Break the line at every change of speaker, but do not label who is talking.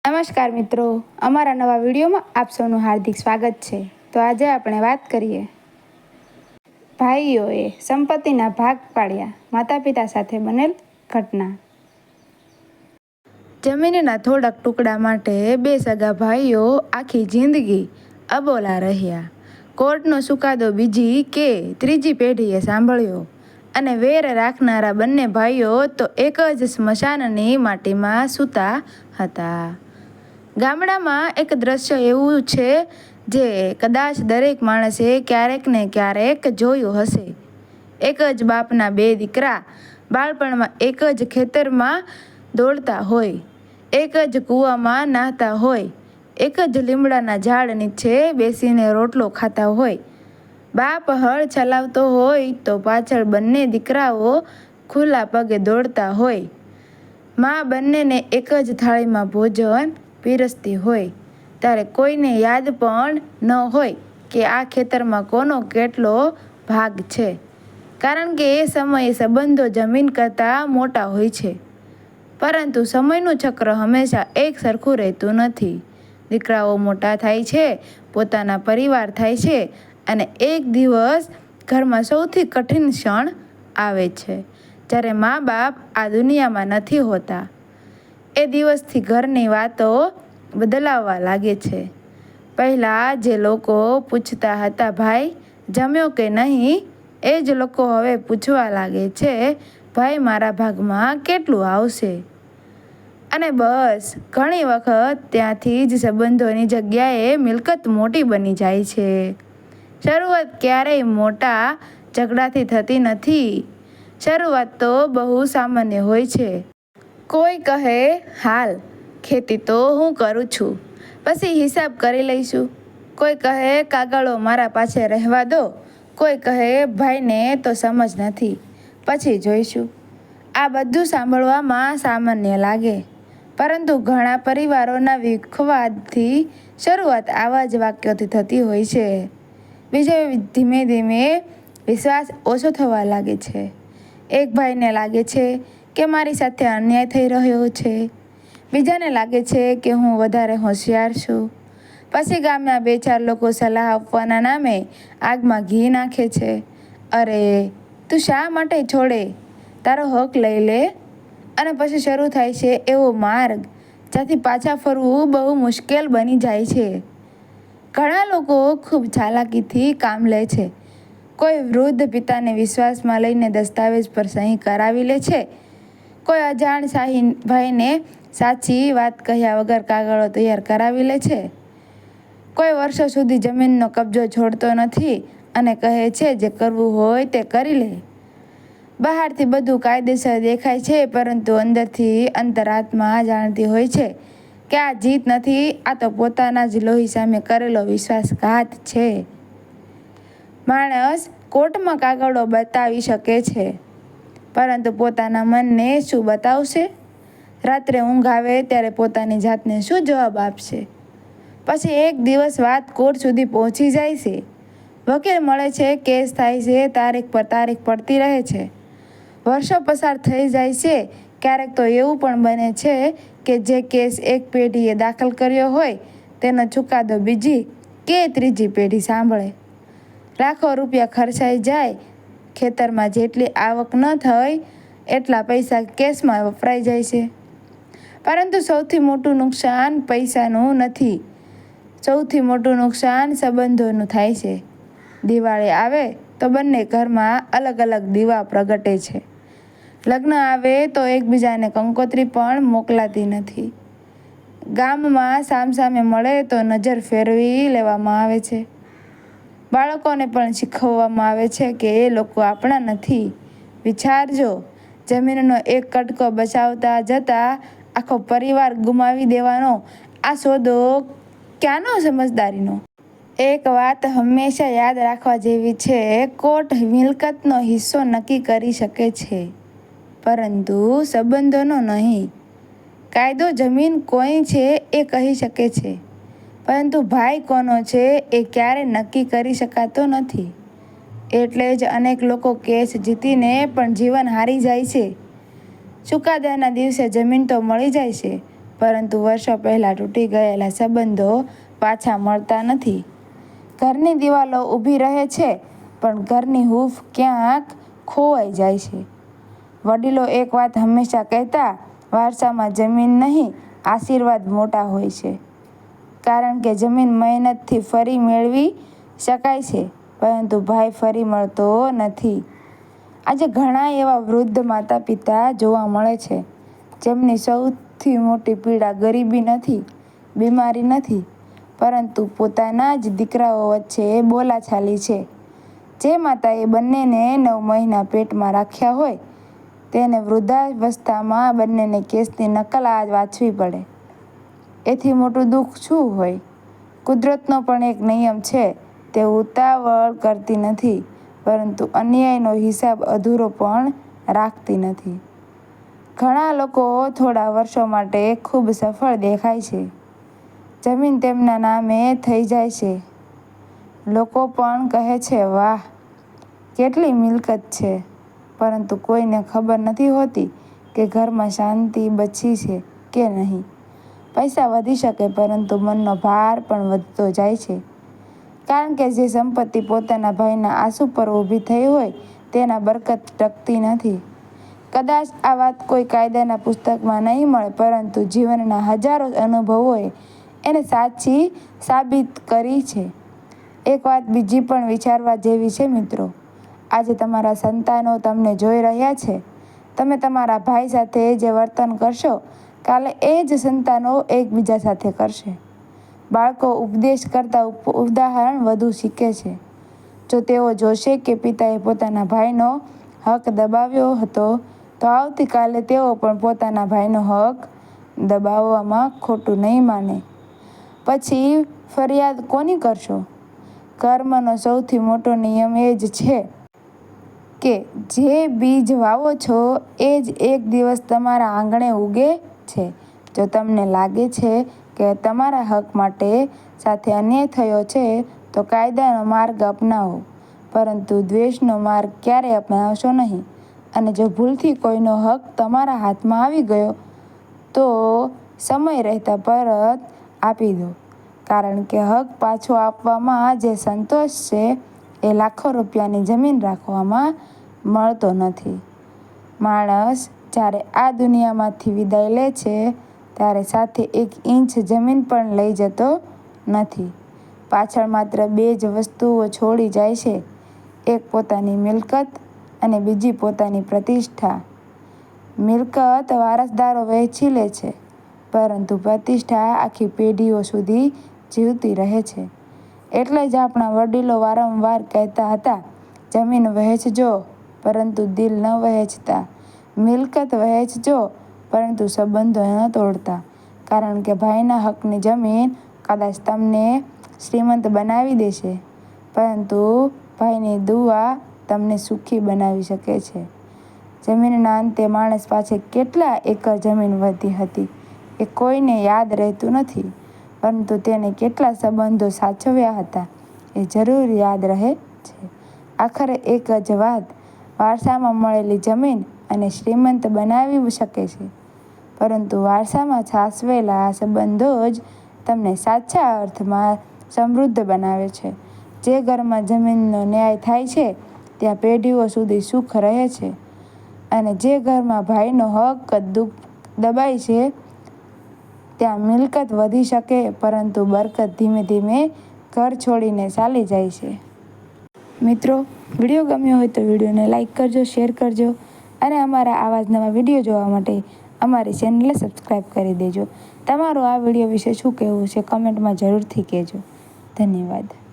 નમસ્કાર મિત્રો, અમારા નવા વિડીયોમાં આપ સૌનું હાર્દિક સ્વાગત છે. તો આજે આપણે વાત કરીએ ભાઈઓએ સંપત્તિના ભાગ પાડ્યા, માતા પિતા સાથે બનેલ ઘટના. જમીનના થોડાક ટુકડા માટે બે સગા ભાઈઓ આખી જિંદગી અબોલા રહ્યા. કોર્ટનો ચુકાદો બીજી કે ત્રીજી પેઢીએ સાંભળ્યો અને વેર રાખનારા બંને ભાઈઓ તો એક જ સ્મશાનની માટીમાં સૂતા હતા. ગામડામાં એક દ્રશ્ય એવું છે જે કદાચ દરેક માણસે ક્યારેક ને ક્યારેક જોયું હશે. એક જ બાપના બે દીકરા બાળપણમાં એક જ ખેતરમાં દોડતા હોય, એક જ કૂવામાં નહાતા હોય, એક જ લીમડાના ઝાડ નીચે બેસીને રોટલો ખાતા હોય. બાપ હળ ચલાવતો હોય તો પાછળ બંને દીકરાઓ ખુલ્લા પગે દોડતા હોય. મા બંનેને એક જ થાળીમાં ભોજન પીરસતી હોય ત્યારે કોઈને યાદ પણ ન હોય કે આ ખેતરમાં કોનો કેટલો ભાગ છે, કારણ કે એ સમયે સંબંધો જમીન કરતાં મોટા હોય છે. પરંતુ સમયનું ચક્ર હંમેશા એક સરખું રહેતું નથી. દીકરાઓ મોટા થાય છે, પોતાના પરિવાર થાય છે અને એક દિવસ ઘરમાં સૌથી કઠિન ક્ષણ આવે છે જ્યારે મા બાપ આ દુનિયામાં નથી હોતા. એ દિવસથી ઘરની વાતો બદલાવા લાગે છે. પહેલાં જે લોકો પૂછતા હતા ભાઈ જમ્યો કે નહીં, એ જ લોકો હવે પૂછવા લાગે છે ભાઈ મારા ભાગમાં કેટલું આવશે. અને બસ ઘણી વખત ત્યાંથી જ સંબંધોની જગ્યાએ મિલકત મોટી બની જાય છે. શરૂઆત ક્યારેય મોટા ઝઘડાથી થતી નથી. શરૂઆત તો બહુ સામાન્ય હોય છે. કોઈ કહે હાલ ખેતી તો હું કરું છું, પછી હિસાબ કરી લઈશું. કોઈ કહે કાગળો મારા પાસે રહેવા દો. કોઈ કહે ભાઈને તો સમજ નથી, પછી જોઈશું. આ બધું સાંભળવામાં સામાન્ય લાગે, પરંતુ ઘણા પરિવારોના વિખવાદથી શરૂઆત આવા જ વાક્યોથી થતી હોય છે. બીજે ધીમે ધીમે વિશ્વાસ ઓછો થવા લાગે છે. એક ભાઈને લાગે છે કે મારી સાથે અન્યાય થઈ રહ્યો છે. બીજાને લાગે છે કે હું વધારે હોશિયાર છું. પછી ગામના બે ચાર લોકો સલાહ આપવાના નામે આગમાં ઘી નાખે છે. અરે તું શા માટે છોડે, તારો હક લઈ લે. અને પછી શરૂ થાય છે એવો માર્ગ જ્યાંથી પાછા ફરવું બહુ મુશ્કેલ બની જાય છે. ઘણા લોકો ખૂબ ચાલાકીથી કામ લે છે. કોઈ વૃદ્ધ પિતાને વિશ્વાસમાં લઈને દસ્તાવેજ પર સહી કરાવી લે છે. કોઈ અજાણ શાહી ભાઈને સાચી વાત કહ્યા વગર કાગળો તૈયાર કરાવી લે છે. કોઈ વર્ષો સુધી જમીનનો કબજો છોડતો નથી અને કહે છે જે કરવું હોય તે કરી લે. બહારથી બધું કાયદેસર દેખાય છે, પરંતુ અંદરથી અંતરાત્મા જાણતી હોય છે કે આ જીત નથી, આ તો પોતાના જ લોહી સામે કરેલો વિશ્વાસઘાત છે. માણસ કોર્ટમાં કાગળો બતાવી શકે છે, પરંતુ પોતાના મનને શું બતાવશે? રાત્રે ઊંઘ આવે ત્યારે પોતાની જાતને શું જવાબ આપશે? પછી એક દિવસ વાત કોર્ટ સુધી પહોંચી જાય છે. વકીલ મળે છે, કેસ થાય છે, તારીખ પર તારીખ પડતી રહે છે. વર્ષો પસાર થઈ જાય છે. ક્યારેક તો એવું પણ બને છે કે જે કેસ એક પેઢીએ દાખલ કર્યો હોય તેનો ચુકાદો બીજી કે ત્રીજી પેઢી સાંભળે. લાખો રૂપિયા ખર્ચાઈ જાય. ખેતરમાં જેટલી આવક ન થઈ એટલા પૈસા કેસમાં વપરાઈ જાય છે. પરંતુ સૌથી મોટું નુકસાન પૈસાનું નથી, સૌથી મોટું નુકસાન સંબંધોનું થાય છે. દિવાળી આવે તો બંને ઘરમાં અલગ અલગ દીવા પ્રગટે છે. લગ્ન આવે તો એકબીજાને કંકોત્રી પણ મોકલાતી નથી. ગામમાં સામસામે મળે તો નજર ફેરવી લેવામાં આવે છે. બાળકોને પણ શીખવવામાં આવે છે કે એ લોકો આપણા નથી. વિચારજો, જમીનનો એક કટકો બચાવતા જતાં આખો પરિવાર ગુમાવી દેવાનો આ સોદો ક્યાંનો સમજદારીનો? એક વાત હંમેશા યાદ રાખવા જેવી છે, કોર્ટ મિલકતનો હિસ્સો નક્કી કરી શકે છે, પરંતુ સંબંધોનો નહીં. કાયદો જમીન કોની છે એ કહી શકે છે, પરંતુ ભાઈ કોનો છે એ ક્યારે નક્કી કરી શકાતો નથી. એટલે જ અનેક લોકો કેસ જીતીને પણ જીવન હારી જાય છે. ચુકાદાના દિવસે જમીન તો મળી જાય છે, પરંતુ વર્ષો પહેલાં તૂટી ગયેલા સંબંધો પાછા મળતા નથી. ઘરની દિવાલો ઊભી રહે છે, પણ ઘરની હૂંફ ક્યાંક ખોવાઈ જાય છે. વડીલો એક વાત હંમેશા કહેતા, વારસામાં જમીન નહીં, આશીર્વાદ મોટા હોય છે. કારણ કે જમીન મહેનતથી ફરી મેળવી શકાય છે, પરંતુ ભાઈ ફરી મળતો નથી. આજે ઘણા એવા વૃદ્ધ માતા પિતા જોવા મળે છે, જેમની સૌથી મોટી પીડા ગરીબી નથી, બીમારી નથી, પરંતુ પોતાના જ દીકરાઓ વચ્ચે બોલાચાલી છે. જે માતાએ બંનેને 9 મહિના પેટમાં રાખ્યા હોય, તેને વૃદ્ધાવસ્થામાં બંનેને કેસની નકલ વાંચવી પડે. એથી મોટું દુઃખ શું હોય? કુદરતનો પણ એક નિયમ છે, તે ઉતાવળ કરતી નથી, પરંતુ અન્યાયનો હિસાબ અધૂરો પણ રાખતી નથી. ઘણા લોકો થોડા વર્ષો માટે ખૂબ સફળ દેખાય છે. જમીન તેમના નામે થઈ જાય છે. લોકો પણ કહે છે, વાહ, કેટલી મિલકત છે. પરંતુ કોઈને ખબર નથી હોતી કે ઘરમાં શાંતિ બચી છે કે નહીં. પૈસા વધી શકે, પરંતુ મનનો ભાર પણ વધતો જાય છે. કારણ કે જે સંપત્તિ પોતાના ભાઈના આંસુ પર ઊભી થઈ હોય, તેના બરકત ટકતી નથી. કદાચ આ વાત કોઈ કાયદાના પુસ્તકમાં નહીં મળે, પરંતુ જીવનના હજારો અનુભવોએ એને સાચી સાબિત કરી છે. એક વાત બીજી પણ વિચારવા જેવી છે મિત્રો. આજે તમારા સંતાનો તમને જોઈ રહ્યા છે. તમે તમારા ભાઈ સાથે જે વર્તન કરશો, કાલે એ જ સંતાનો એકબીજા સાથે કરશે. બાળકો ઉપદેશ કરતાં ઉદાહરણ વધુ શીખે છે. જો તેઓ જોશે કે પિતાએ પોતાના ભાઈનો હક દબાવ્યો હતો, તો આવતીકાલે તેઓ પણ પોતાના ભાઈનો હક દબાવવામાં ખોટું નહીં માને. પછી ફરિયાદ કોની કરશો? કર્મનો સૌથી મોટો નિયમ એ જ છે કે જે બીજ વાવો છો, એ જ એક દિવસ તમારા આંગણે ઉગે છે. જો તમને લાગે છે કે તમારા હક માટે સાથે અન્યાય થયો છે, તો કાયદાનો માર્ગ અપનાવો, પરંતુ દ્વેષનો માર્ગ ક્યારેય અપનાવશો નહીં. અને જો ભૂલથી કોઈનો હક તમારા હાથમાં આવી ગયો, તો સમય રહેતા પરત આપી દો. કારણ કે હક પાછો આપવામાં જે સંતોષ છે, એ લાખો રૂપિયાની જમીન રાખવામાં મળતો નથી. માણસ જ્યારે આ દુનિયામાંથી વિદાય લે છે, ત્યારે સાથે 1 ઇંચ જમીન પણ લઈ જતો નથી. પાછળ માત્ર 2 જ વસ્તુઓ છોડી જાય છે, એક પોતાની મિલકત અને બીજી પોતાની પ્રતિષ્ઠા. મિલકત વારસદારો વહેંચી લે છે, પરંતુ પ્રતિષ્ઠા આખી પેઢીઓ સુધી જીવતી રહે છે. એટલે જ આપણા વડીલો વારંવાર કહેતા હતા, જમીન વહેંચજો, પરંતુ દિલ ન વહેંચતા. મિલકત વહેંચજો, પરંતુ સંબંધો ન તોડતા. કારણ કે ભાઈના હકની જમીન કદાચ તમને શ્રીમંત બનાવી દેશે, પરંતુ ભાઈની દુઆ તમને સુખી બનાવી શકે છે. જમીનના અંતે માણસ પાસે કેટલા એકર જમીન વધી હતી, એ કોઈને યાદ રહેતું નથી, પરંતુ તેને કેટલા સંબંધો સાચવ્યા હતા, એ જરૂર યાદ રહે છે. આખરે એક જ વાત, વારસામાં મળેલી જમીન અને શ્રીમંત બનાવી શકે છે, પરંતુ વારસામાં સાચવેલા સંબંધો જ તમને સાચા અર્થમાં સમૃદ્ધ બનાવે છે. જે ઘરમાં જમીનનો ન્યાય થાય છે, ત્યાં પેઢીઓ સુધી સુખ રહે છે. અને જે ઘરમાં ભાઈનો હક દબાય છે, ત્યાં મિલકત વધી શકે, પરંતુ બરકત ધીમે ધીમે ઘર છોડીને ચાલી જાય છે. મિત્રો, વિડીયો ગમ્યો હોય તો વિડીયોને લાઈક કરજો, શેર કરજો, અને અમારા આવા જ નવા વિડીયો જોવા માટે અમારી ચેનલને સબસ્ક્રાઈબ કરી દેજો. તમારું આ વિડીયો વિશે શું કહેવું છે, કમેન્ટમાં જરૂરથી કહેજો. ધન્યવાદ.